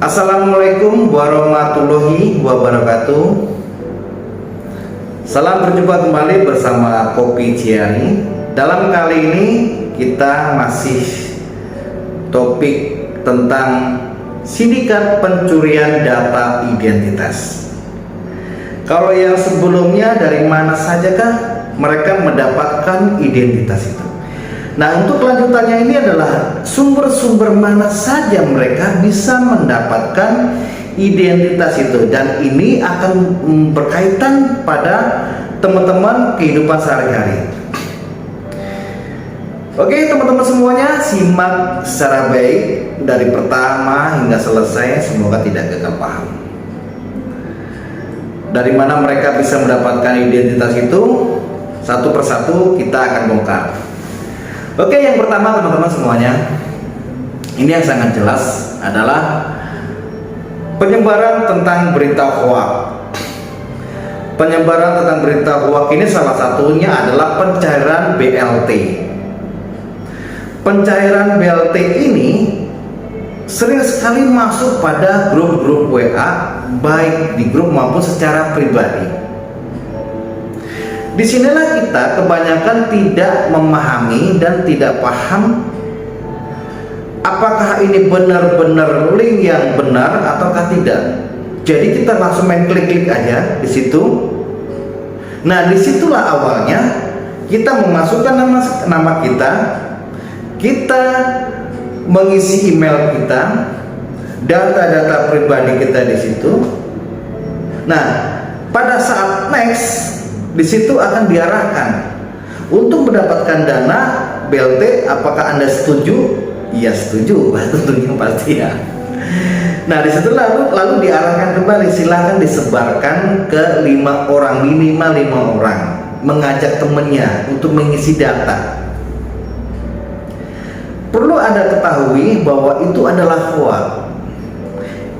Assalamualaikum warahmatullahi wabarakatuh. Salam berjumpa kembali bersama Kopi Ciani. Dalam kali ini kita masih topik tentang sindikat pencurian data identitas. Kalau yang sebelumnya, dari mana sajakah mereka mendapatkan identitas itu? Nah, untuk kelanjutannya ini adalah sumber-sumber mana saja mereka bisa mendapatkan identitas itu, dan ini akan berkaitan pada teman-teman kehidupan sehari-hari. Oke teman-teman semuanya, simak secara baik dari pertama hingga selesai, semoga tidak gagal paham. Dari mana mereka bisa mendapatkan identitas itu, satu persatu kita akan bongkar. Oke, yang pertama teman-teman semuanya, ini yang sangat jelas adalah penyebaran tentang berita hoax. Penyebaran tentang berita hoax ini salah satunya adalah pencairan BLT. Pencairan BLT ini sering sekali masuk pada grup-grup WA, baik di grup maupun secara pribadi. Disinilah kita kebanyakan tidak memahami dan tidak paham apakah ini benar-benar link yang benar ataukah tidak. Jadi kita langsung main klik-klik aja di situ. Nah, disitulah awalnya kita memasukkan nama kita, kita mengisi email kita, data-data pribadi kita di situ. Nah, pada saat next, di situ akan diarahkan untuk mendapatkan dana BLT. Apakah Anda setuju? Iya setuju, tentunya pasti ya. Nah, di situ lalu diarahkan kembali, silahkan disebarkan ke 5 orang, minimal 5 orang, mengajak temannya untuk mengisi data. Perlu Anda ketahui bahwa itu adalah hoax.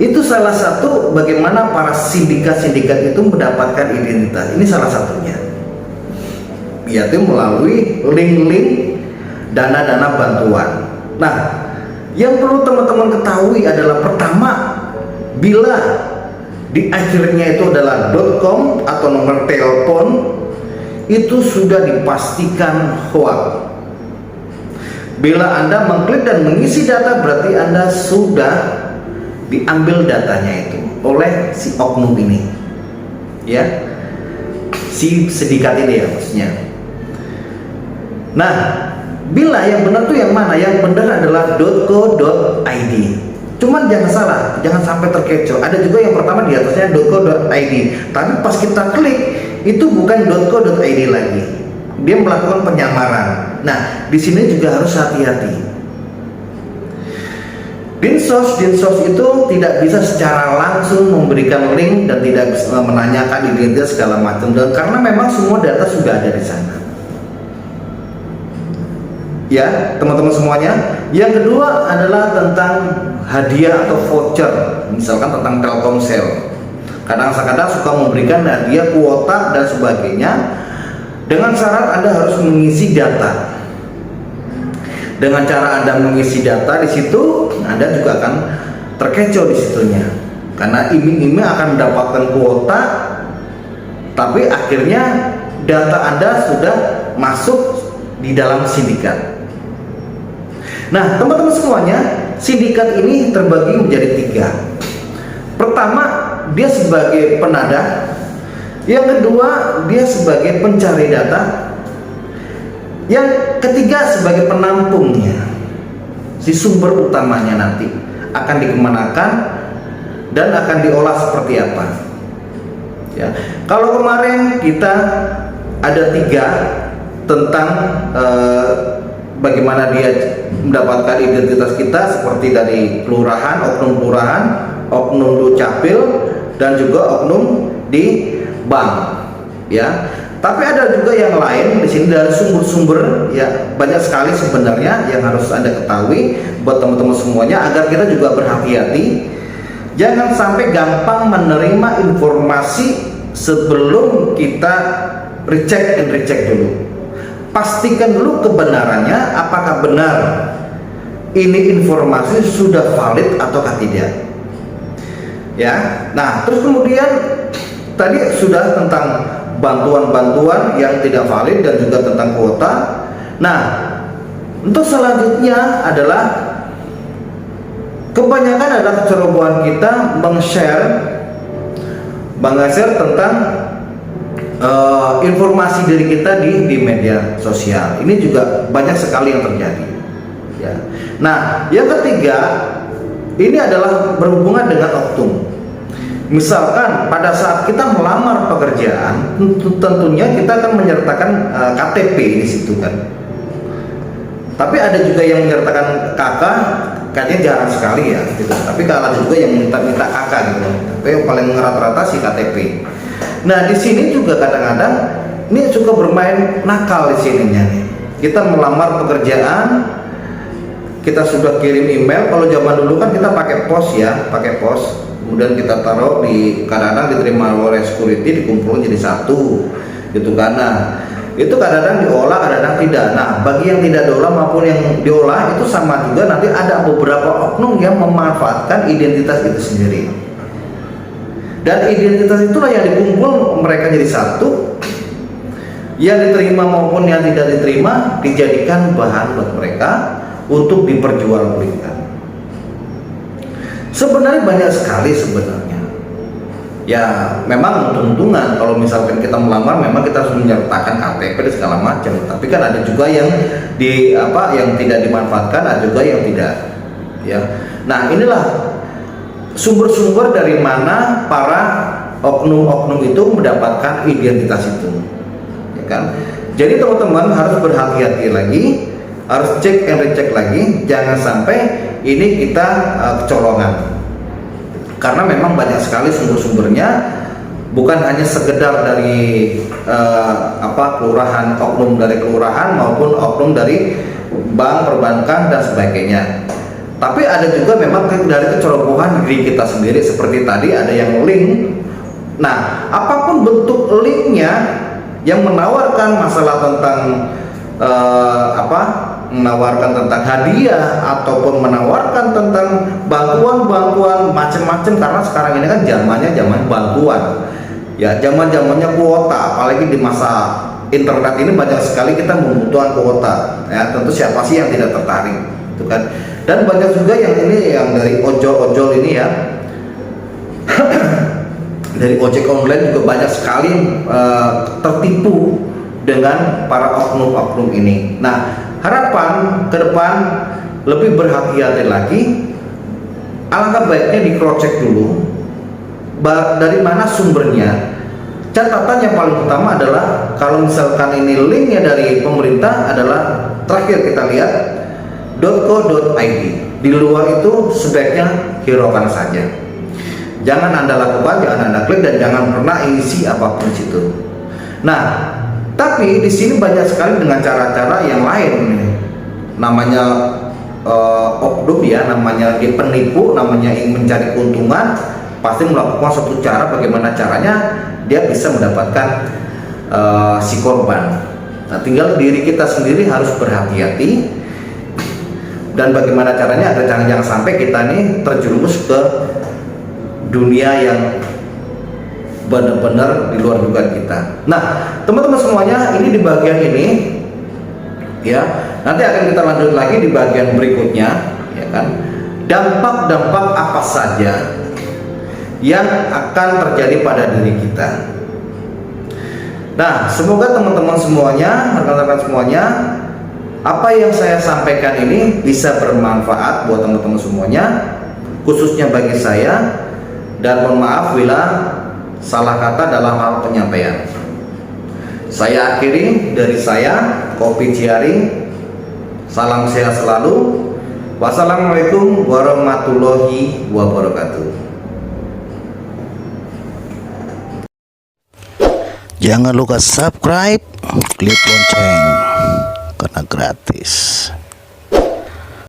Itu salah satu bagaimana para sindikat-sindikat itu mendapatkan identitas. Ini salah satunya, yaitu melalui link-link dana-dana bantuan. Nah, yang perlu teman-teman ketahui adalah pertama, bila di akhirnya itu adalah .com atau nomor telepon, itu sudah dipastikan hoax. Bila Anda mengklik dan mengisi data, berarti Anda sudah diambil datanya itu oleh si oknum ini, ya, si sindikat ini ya maksudnya. Nah, bila yang benar tuh yang mana? Yang benar adalah .co.id. Cuman jangan salah, jangan sampai terkecoh. Ada juga yang pertama di atasnya .co.id, tapi pas kita klik itu bukan .co.id lagi. Dia melakukan penyamaran. Nah, di sini juga harus hati-hati. Dinsos itu tidak bisa secara langsung memberikan link dan tidak bisa menanyakan identitas segala macam, dan karena memang semua data sudah ada di sana. Ya, teman-teman semuanya. Yang kedua adalah tentang hadiah atau voucher, misalkan tentang Telkomsel. Kadang-kadang suka memberikan hadiah, kuota dan sebagainya, dengan syarat Anda harus mengisi data. Dengan cara Anda mengisi data di situ, Anda juga akan terkecoh di situnya, karena iming-iming akan mendapatkan kuota, tapi akhirnya data Anda sudah masuk di dalam sindikat. Nah, teman-teman semuanya, sindikat ini terbagi menjadi 3. Pertama, dia sebagai penadah. Yang kedua, dia sebagai pencari data. Yang ketiga sebagai penampungnya. Si sumber utamanya nanti akan dikemanakan dan akan diolah seperti apa, ya. Kalau kemarin kita ada 3 tentang bagaimana dia mendapatkan identitas kita, seperti dari kelurahan, oknum dukcapil, dan juga oknum di bank, ya. Tapi ada juga yang lain di sini dari sumber-sumber, ya, banyak sekali sebenarnya yang harus Anda ketahui buat teman-teman semuanya, agar kita juga berhati-hati. Jangan sampai gampang menerima informasi sebelum kita recheck dulu. Pastikan dulu kebenarannya, apakah benar ini informasi sudah valid ataukah tidak. ya. Nah, terus kemudian tadi sudah tentang bantuan-bantuan yang tidak valid dan juga tentang kuota. Nah, untuk selanjutnya adalah kebanyakan adalah kecerobohan kita meng-share tentang informasi diri kita di media sosial. Ini juga banyak sekali yang terjadi, ya. Nah, yang ketiga ini adalah berhubungan dengan oknum. Misalkan pada saat kita melamar pekerjaan, tentunya kita akan menyertakan KTP di situ kan. Tapi ada juga yang menyertakan KK, kayaknya jarang sekali ya gitu. Tapi kalau ada juga yang minta KK gitu. Tapi yang paling rata-rata sih KTP. Nah, di sini juga kadang-kadang ini suka bermain nakal di sininya nih. Kita melamar pekerjaan, kita sudah kirim email. Kalau zaman dulu kan kita pakai pos ya, pakai pos. Kemudian kita taruh di, kadang-kadang diterima oleh security, dikumpulin jadi satu gitu kan. Nah, itu kadang-kadang diolah, kadang-kadang tidak. Nah, bagi yang tidak diolah maupun yang diolah itu sama juga, nanti ada beberapa oknum yang memanfaatkan identitas itu sendiri. Dan identitas itulah yang dikumpul mereka jadi satu, yang diterima maupun yang tidak diterima dijadikan bahan buat mereka untuk diperjualbelikan. Sebenarnya banyak sekali sebenarnya. Ya, memang untung-untungan kalau misalkan kita melamar, memang kita harus menyertakan KTP dan segala macam. Tapi kan ada juga yang yang tidak dimanfaatkan, ada juga yang tidak. Ya, nah inilah sumber-sumber dari mana para oknum-oknum itu mendapatkan identitas itu, ya kan? Jadi teman-teman harus berhati-hati lagi, harus cek and recheck lagi, jangan sampai ini kita kecolongan. Karena memang banyak sekali sumber-sumbernya, bukan hanya sekedar dari kelurahan, oknum dari kelurahan maupun oknum dari bank, perbankan dan sebagainya. Tapi ada juga memang dari kecerobohan diri kita sendiri, seperti tadi ada yang link. Nah, apapun bentuk linknya yang menawarkan masalah tentang menawarkan tentang hadiah ataupun menawarkan tentang bantuan macam-macam, karena sekarang ini kan zaman bantuan. Ya, zamannya kuota, apalagi di masa internet ini banyak sekali kita membutuhkan kuota. Ya, tentu siapa sih yang tidak tertarik, itu kan. Dan banyak juga yang ini yang dari ojol-ojol ini ya. Dari ojek online juga banyak sekali tertipu dengan para oknum-oknum ini. Nah, harapan ke depan lebih berhati-hati lagi. Alangkah baiknya di-cross-check dulu dari mana sumbernya. Catatan yang paling utama adalah kalau misalkan ini linknya dari pemerintah adalah terakhir kita lihat .co.id. Di luar itu sebaiknya hiraukan saja. Jangan Anda lakukan, jangan Anda klik, dan jangan pernah isi apapun di situ. Nah, tapi di sini banyak sekali dengan cara-cara yang lain. Namanya oknum ya, namanya penipu, namanya ingin mencari keuntungan, pasti melakukan suatu cara bagaimana caranya dia bisa mendapatkan si korban. Nah, tinggal diri kita sendiri harus berhati-hati. Dan bagaimana caranya agar jangan sampai kita nih terjerumus ke dunia yang benar-benar di luar dugaan kita. Nah, teman-teman semuanya, ini di bagian ini ya, nanti akan kita lanjut lagi di bagian berikutnya, ya kan? Dampak-dampak apa saja yang akan terjadi pada diri kita. Nah, semoga teman-teman semuanya, rekan-rekan semuanya, apa yang saya sampaikan ini bisa bermanfaat buat teman-teman semuanya, khususnya bagi saya, dan mohon maaf bila salah kata dalam hal penyampaian. Saya akhiri dari saya, Kopi Ciaring. Salam sehat selalu. Wassalamualaikum warahmatullahi wabarakatuh. Jangan lupa subscribe, klik lonceng karena gratis.